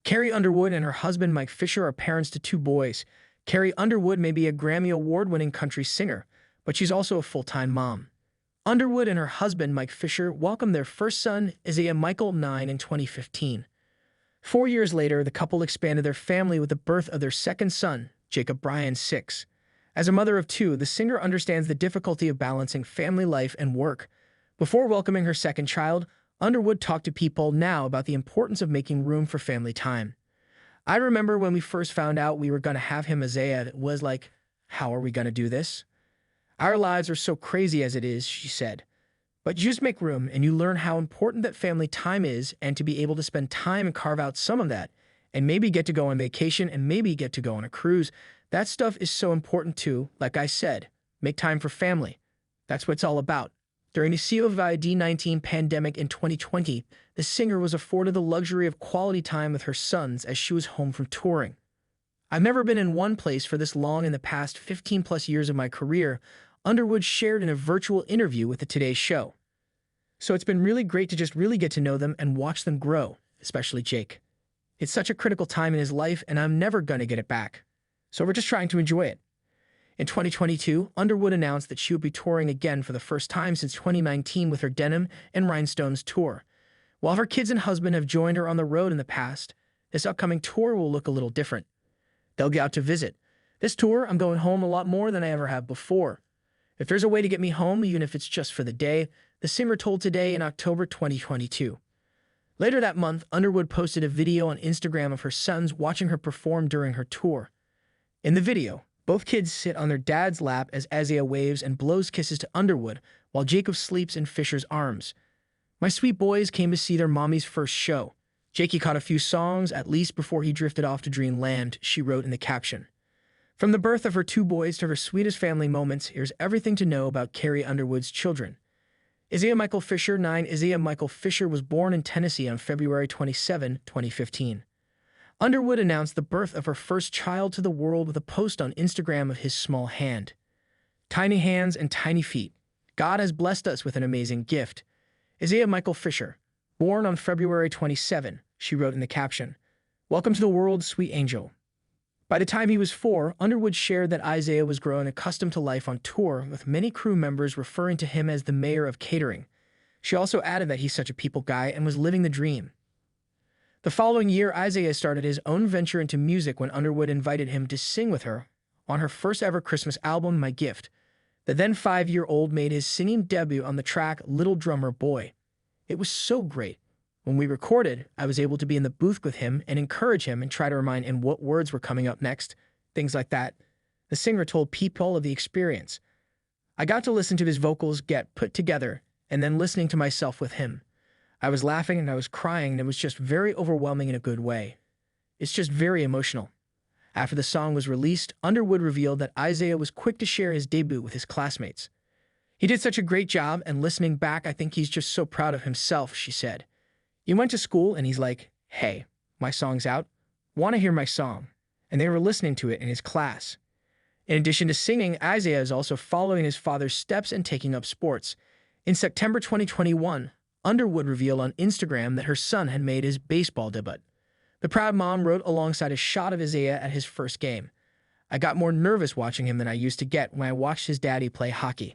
Carrie Underwood and her husband Mike Fisher are parents to two boys. Carrie Underwood may be a Grammy Award-winning country singer, but she's also a full-time mom. Underwood and her husband Mike Fisher welcomed their first son, Isaiah Michael 9, in 2015. 4 years later, the couple expanded their family with the birth of their second son, Jacob Bryan 6. As a mother of two, the singer understands the difficulty of balancing family life and work. Before welcoming her second child, Underwood talked to People Now about the importance of making room for family time. "I remember when we first found out we were going to have him, Isaiah, it was like, how are we going to do this? Our lives are so crazy as it is," she said. "But you just make room and you learn how important that family time is, and to be able to spend time and carve out some of that and maybe get to go on vacation and maybe get to go on a cruise. That stuff is so important too. Like I said, make time for family. That's what it's all about." During the COVID-19 pandemic in 2020, the singer was afforded the luxury of quality time with her sons as she was home from touring. "I've never been in one place for this long in the past 15-plus years of my career," Underwood shared in a virtual interview with the Today Show. "So it's been really great to just really get to know them and watch them grow, especially Jake. It's such a critical time in his life and I'm never going to get it back. So we're just trying to enjoy it." In 2022, Underwood announced that she would be touring again for the first time since 2019 with her Denim and Rhinestones tour. While her kids and husband have joined her on the road in the past, this upcoming tour will look a little different. They'll get out to visit. "This tour, I'm going home a lot more than I ever have before. If there's a way to get me home, even if it's just for the day," the singer told Today in October 2022. Later that month, Underwood posted a video on Instagram of her sons watching her perform during her tour. In the video, both kids sit on their dad's lap as Isaiah waves and blows kisses to Underwood, while Jacob sleeps in Fisher's arms. "My sweet boys came to see their mommy's first show. Jakey caught a few songs, at least before he drifted off to dreamland," she wrote in the caption. From the birth of her two boys to her sweetest family moments, here's everything to know about Carrie Underwood's children. Isaiah Michael Fisher 9. Isaiah Michael Fisher was born in Tennessee on February 27, 2015. Underwood announced the birth of her first child to the world with a post on Instagram of his small hand. "Tiny hands and tiny feet. God has blessed us with an amazing gift. Isaiah Michael Fisher, born on February 27, she wrote in the caption. "Welcome to the world, sweet angel." By the time he was 4, Underwood shared that Isaiah was growing accustomed to life on tour, with many crew members referring to him as the mayor of catering. She also added that he's such a people guy and was living the dream. The following year, Isaiah started his own venture into music when Underwood invited him to sing with her on her first ever Christmas album, My Gift. The then 5-year-old made his singing debut on the track Little Drummer Boy. "It was so great. When we recorded, I was able to be in the booth with him and encourage him and try to remind him what words were coming up next, things like that." The singer told People of the experience. "I got to listen to his vocals get put together and then listening to myself with him. I was laughing and I was crying, and it was just very overwhelming in a good way. It's just very emotional." After the song was released, Underwood revealed that Isaiah was quick to share his debut with his classmates. "He did such a great job, and listening back, I think he's just so proud of himself," she said. "He went to school and he's like, 'Hey, my song's out. Want to hear my song?' And they were listening to it in his class." In addition to singing, Isaiah is also following his father's steps and taking up sports. In September 2021, Underwood revealed on Instagram that her son had made his baseball debut. The proud mom wrote alongside a shot of Isaiah at his first game, "I got more nervous watching him than I used to get when I watched his daddy play hockey."